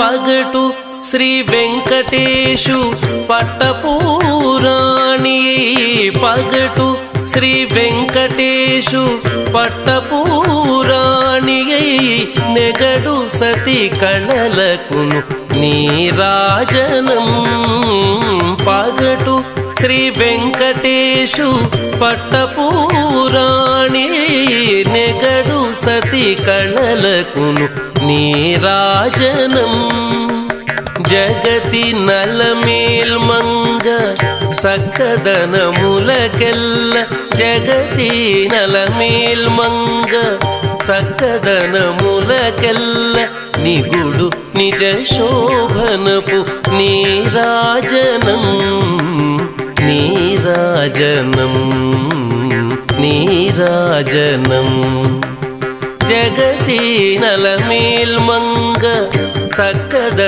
పగటు శ్రీ వెంకటేశు పట్టపూరాణి పగటు శ్రీ వెంకటేశు పట్టపూరాణి నెగడు సతి కళలకును నీరాజనం పగటు శ్రీ వెంకటేశు పట్టపూరాణి నెగడు సతి కళలకును నీరాజనం జగతి నలమేల్మంగ చక్కదనములకెల్ల జగతి నలమేల్మంగ చక్కదనములకెల్ల నిగుడు నిజ శోభనపు నీరాజనం నీరాజనం నీరాజనం జగతి నలమేల్మంగ చక్కద